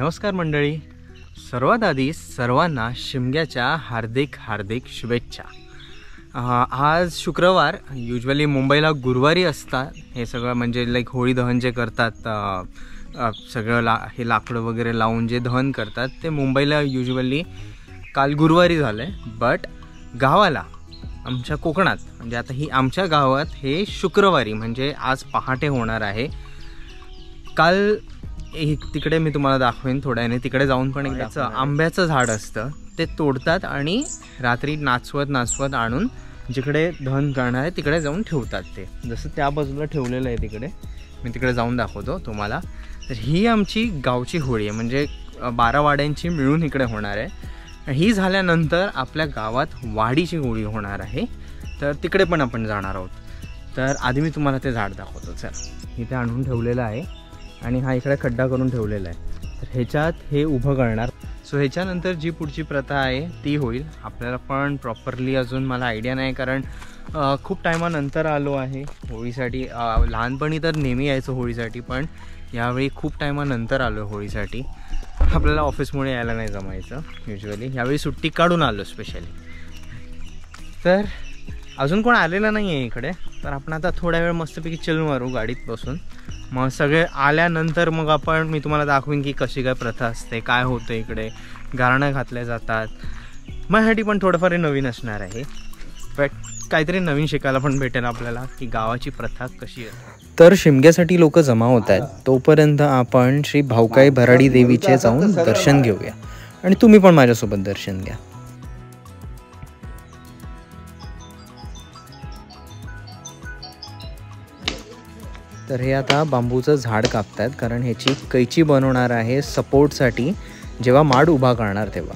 नमस्कार मंडळी, सर्वात आधी सर्वांना शिमग्याच्या हार्दिक हार्दिक शुभेच्छा। आज शुक्रवार, युजली मुंबईला गुरुवारी असतात हे सगळं, म्हणजे लाईक होळी दहन जे करतात सगळं हे लाकडं वगैरे लावून जे दहन करतात ते मुंबईला युजली काल गुरुवारी झालं आहे। बट गावाला आमच्या कोकणात, म्हणजे आता ही आमच्या गावात हे शुक्रवारी म्हणजे आज पहाटे होणार आहे। काल तिकडे मी तुम्हाला दाखवेन थोड्याने, तिकडे जाऊन पण एकदा आंब्याचं झाड असतं ते तोडतात आणि रात्री नाचवत आणून जिकडे दहन करणार आहे तिकडे जाऊन ठेवतात। ते जसं त्या बाजूला ठेवलेलं आहे तिकडे, मी तिकडे जाऊन दाखवतो तुम्हाला। तर ही आमची गावची होळी आहे, म्हणजे 12 वाड्यांची मिळून इकडे होणार आहे। ही झाल्यानंतर आपल्या गावात वाडीची होळी होणार आहे, तर तिकडे पण आपण जाणार आहोत। तर आधी मी तुम्हाला ते झाड दाखवतो। चल, इथे आणून ठेवलेलं आहे आणि हा इकडे खड्डा करून ठेवलेला आहे, तर ह्याच्यात हे उभं करणार। सो ह्याच्यानंतर जी पुढची प्रथा आहे ती होईल। आपल्याला पण प्रॉपरली अजून मला आयडिया नाही, कारण खूप टायमानंतर आलो आहे होळीसाठी। लहानपणी तर नेहमी यायचो होळीसाठी, पण यावेळी खूप टायमानंतर आलो होळीसाठी। आपल्याला ऑफिसमुळे यायला नाही जमायचं युजली, यावेळी सुट्टी काढून आलो स्पेशली। तर अजून कोण आलेलं नाही आहे इकडे, तर आपण आता थोड्या वेळ मस्तपैकी चिल मारू गाडीत बसून। मग सगळे आल्यानंतर मग मी तुम्हाला दाखवीन की कशी काय प्रथा असते, काय होतं इकडे, गारणं घातले जातात। माझ्यासाठी पण थोडंफार नवीन असणार आहे, बट काहीतरी नवीन शिकायला पण भेटेल आपल्याला की गावाची प्रथा कशी आहे। तर शिमग्यासाठी लोक जमा होत आहेत, तोपर्यंत आपण श्री भाऊकाई भराडी देवीचे जाऊन दर्शन घेऊया आणि तुम्ही पण माझ्यासोबत दर्शन घ्या। तर हे आता बांबूचं झाड कापतात, कारण ह्याची कैची बनवणार आहे सपोर्टसाठी, जेव्हा माड उभा करणार तेव्हा।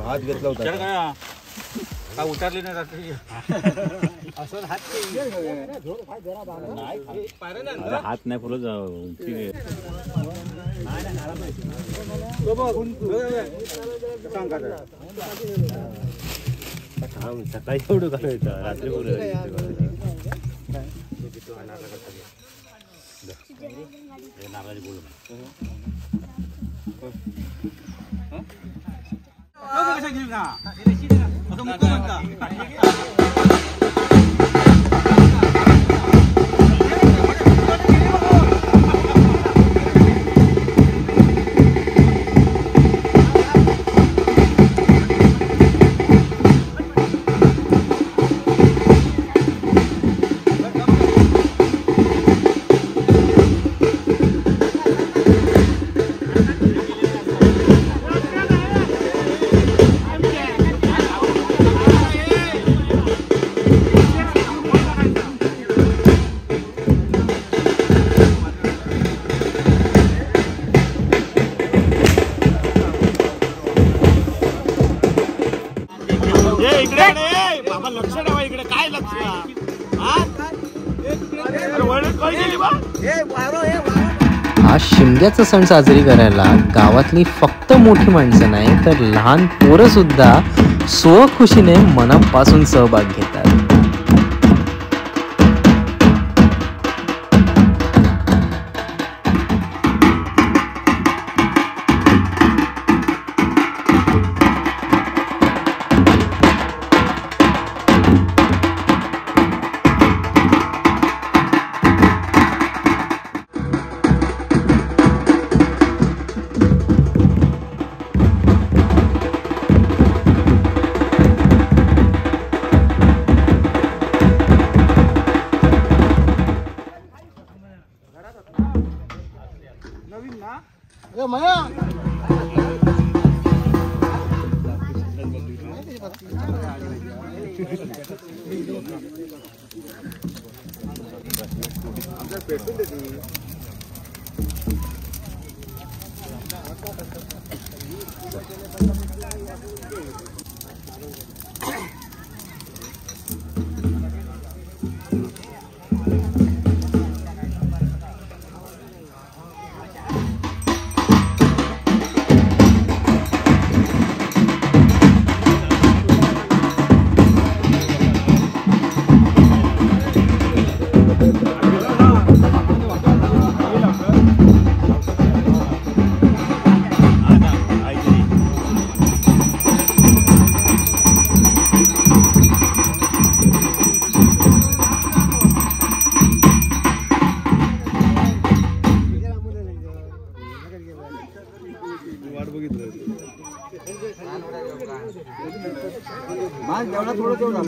हात घेतला होता काय उतरले नाही रात्री हात नाही पुरत सकाळी एवढं करायचं रात्री आज शिमग्याचा सण साजरी करायला गावातली फक्त मोठी माणसं नाही, तर लहान पोरं सुद्धा स्वखुशीने मनापासून सहभाग घेतात। जेवढा थोडं तेवढं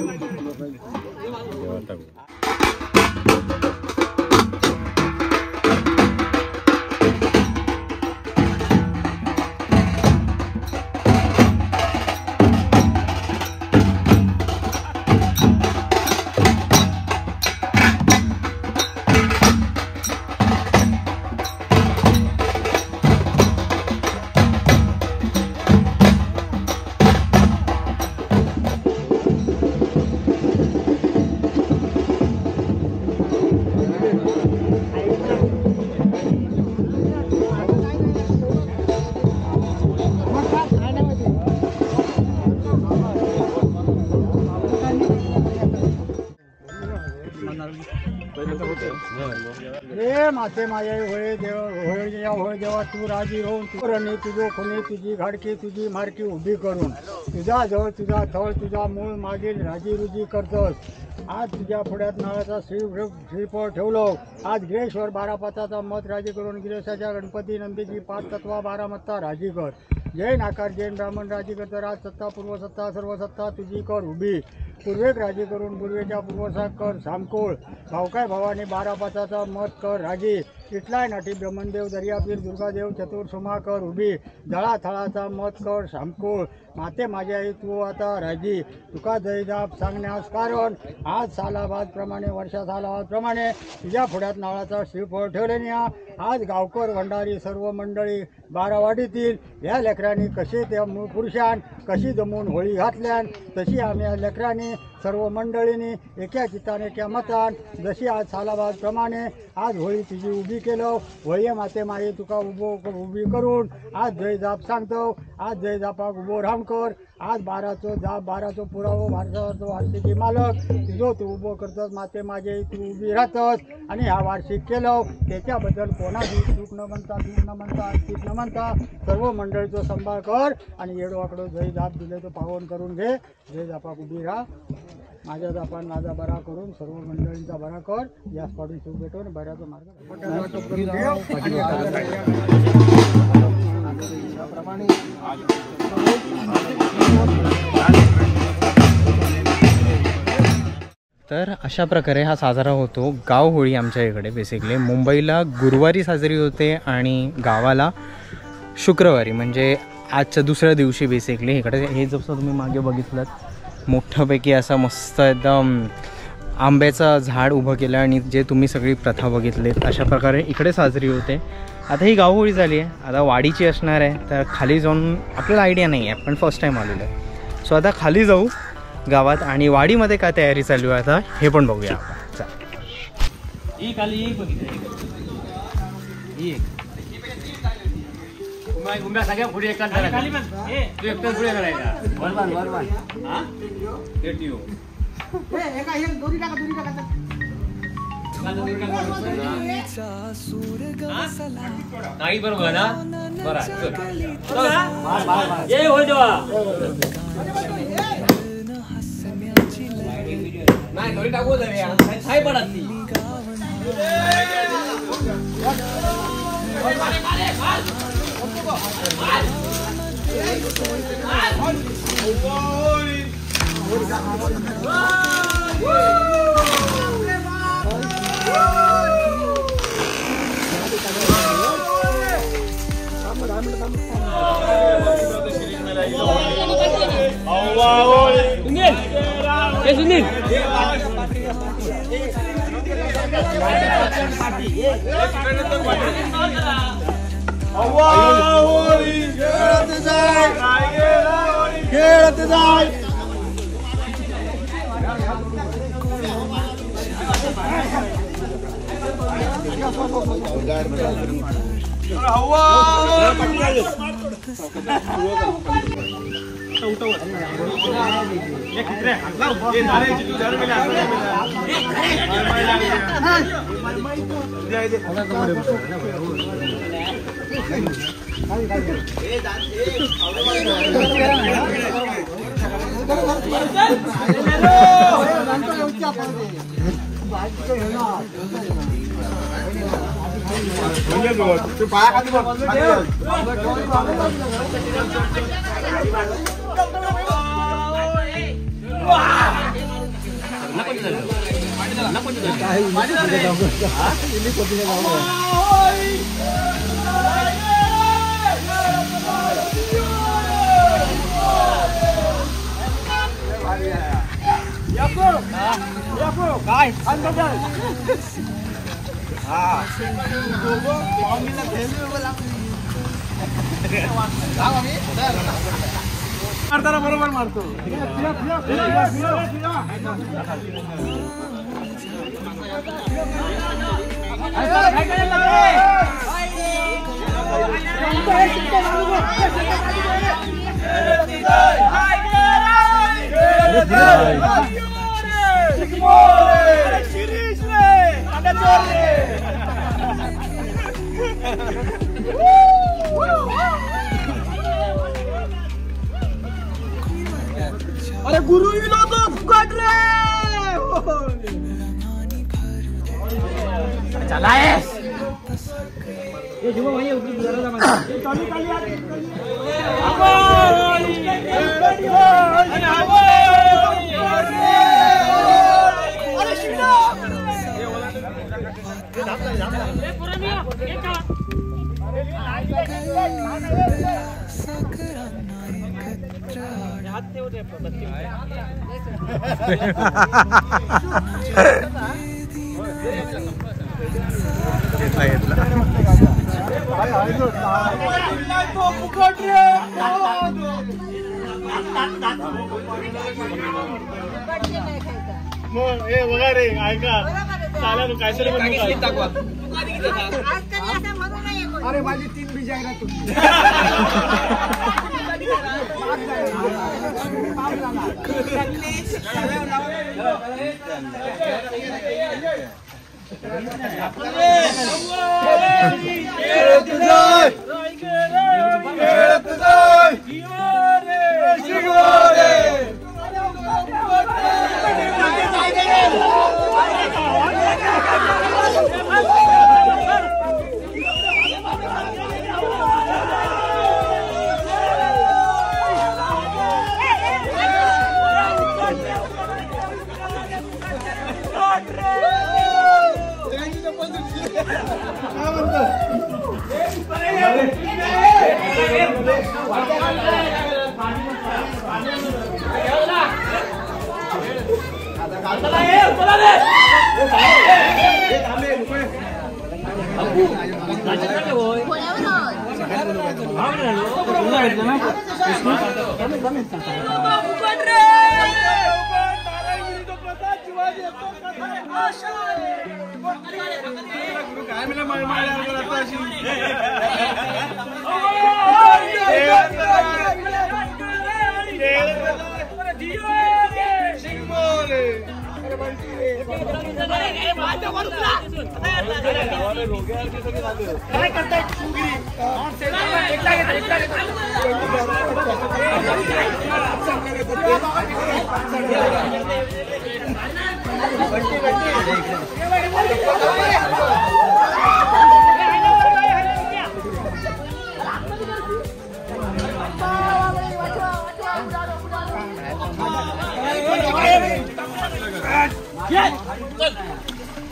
हे माते माये होय देव होय देवा तू राजी होऊन तुरणी तुझो खुनी तुझी घाडकी तुझी मारकी उभी करून तुझा जवळ तुझा थळ तुझा मूळ मागील राजी रुजी करतोस. आज तुझ्या पुढ्यात नाळाचा श्रीफळ ठेवलो. आज गिरेश्वर 12 पाताचा मत राजी करून गिरेशाच्या गणपती नंदीची 5 तत्वा 12 मत्ता राजी कर. जैन आकार जैन ब्राह्मण राजी कर. राज सत्ता पूर्वसत्ता सर्व सत्ता तुझी कर उभी. पूर्वेक राजी करून पूर्वेच्या पूर्वसा कर सामकोळ. भावकाय भावाने 12 पाताचा मत कर राजी. इटलाय नाटी ब्रह्मदेव दर्यापीर दुर्गादेव चतुर्सुमा कर उभी. जळा थळाचा मत कर सामकोळ. माते माझ्या आई तू आता राजी. तुका जयजाप सांगण्यास कारण आज सालाबाद प्रमाणे वर्षा सालाबाद प्रमाणे तुझ्या पुढ्यात नाळाचा श्रीफळ ठेवले. आज गावकर भंडारी सर्व मंडळी 12 वाडीतील या लेकरांनी कसे त्या मूळ पुरुषान कशी जमून होळी घातल्यान तशी आम्ही लेकरांनी सर्व मंडळींनी एका चित्ताने एका मतान जशी आज सालाबाद प्रमाणे आज होळी तुझी उभी केलं. होळी माते माये तुका उभी करून आज जय जाप सांगतो. आज जय जापाक उभो राहून कर. आज 12चो जाप 12चो पुरावो वारसाचो वार्षिकी मालक तुझो तू उभो करतस. माते माझे तू उभी राहतस आणि हा वार्षिक केलं त्याच्याबद्दल कोणाची चूक न म्हणता चूक न म्हणता चूक न म्हणता सर्व मंडळीचा सांभाळ कर आणि येडोवाकडं जय जाप दिले तो पावन करून घे. जय जापाक उभी राहा. माझ्या जापान माझा बरा करून सर्व मंडळींचा बरा कर. या स्पॉटी सुख भेटून बऱ्याचा मार्ग तर अशा प्रकारे हा साजरा होतो गाव होळी आमच्या इकडे. बेसिकली मुंबईला गुरुवारी साजरी होते आणि गावाला शुक्रवारी म्हणजे आजच्या दुसऱ्या दिवशी. बेसिकली इकडे हे जसं तुम्ही मागे बघितलं मोठ्यापैकी असा मस्त एकदम आंब्याचं झाड उभं केलं आणि जे तुम्ही सगळी प्रथा बघितलीत अशा प्रकारे इकडे साजरी होते. आता ही गावहोळी झाली आहे. आता वाडीची असणार आहे तर खाली जाऊन आपल्याला आयडिया नाही आहे पण फर्स्ट टाईम आलेलं आहे. सो आता खाली जाऊ गावात आणि वाडीमध्ये काय तयारी चालू आहे आता हे पण बघूया आपण. सगळ्या पुढे एका तू एकटा पुढे करायचा. नाही बरोबर ना बरं नाही थोडी टाकू रे पडत सुनील खेळत जाय पाया खाली काय मारताना बरोबर मारतो. अरे गुरु तो फुकट रे चला ये जुमा भाई ऊपर गुजारा था ये चालू काली आ अरे शिना ये पूरा नहीं ये चला हाथ होते वगैरे ऐका चालेल काय दाखवा. अरे माझी 3 बीज आहे ना तुम्ही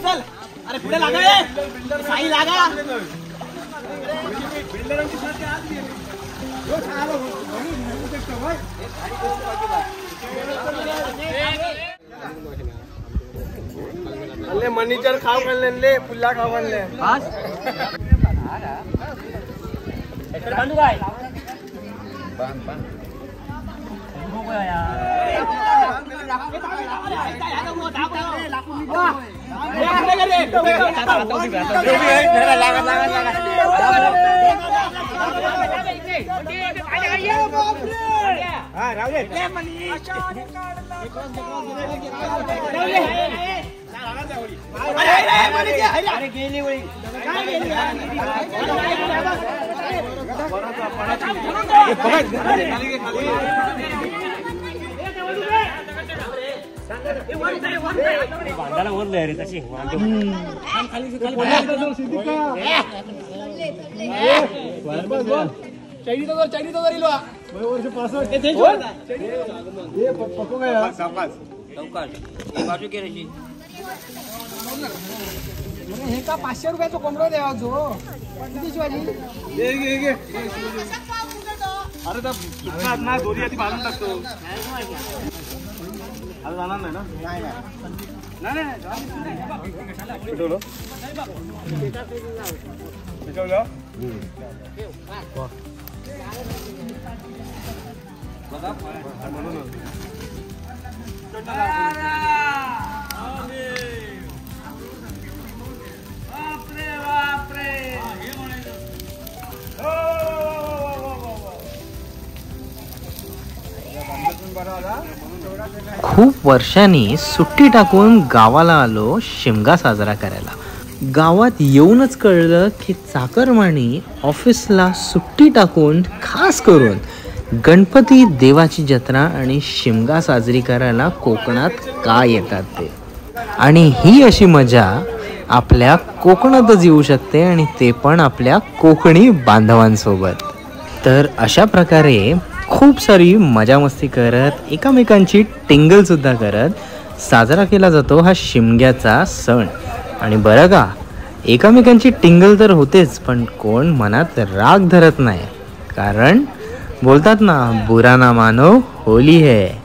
चल अरे पुढे लागा साई लागा अल्ले मनीचर खाव खाल्ले पुल्ला खाव खाल्ले बांधू काय बांध बांधायला ओरलं रे तशी चैनी तो जरी लो वर्ष 65 बाजू के रशी हे का 500 रुपयाचा कोंबडा द्यावा जो किती शिवाजी अरे ना दोरी आधी बांधून टाकतो आता जाणार नाही ना पेटवलं खूप वर्षांनी सुट्टी टाकून गावाला आलो शिमगा साजरा करायला. गावात येऊनच कळलं की चाकरमानी ऑफिसला सुट्टी टाकून खास करून गणपती देवाची जत्रा आणि शिमगा साजरी करायला कोकणात का येतात ते. आणि ही अशी मजा आपल्या कोकणातच येऊ शकते आणि ते पण आपल्या कोकणी बांधवांसोबत. तर अशा प्रकारे खूप सारी मजा मस्ती करत एकमेकांची टिंगलसुद्धा करत साजरा केला जातो हा शिमग्याचा सण. आणि बरं का, एकमेकांची टिंगल तर होतेच पण कोण मनात राग धरत नाही. कारण बोलतात ना, बुरा ना मानो होली है.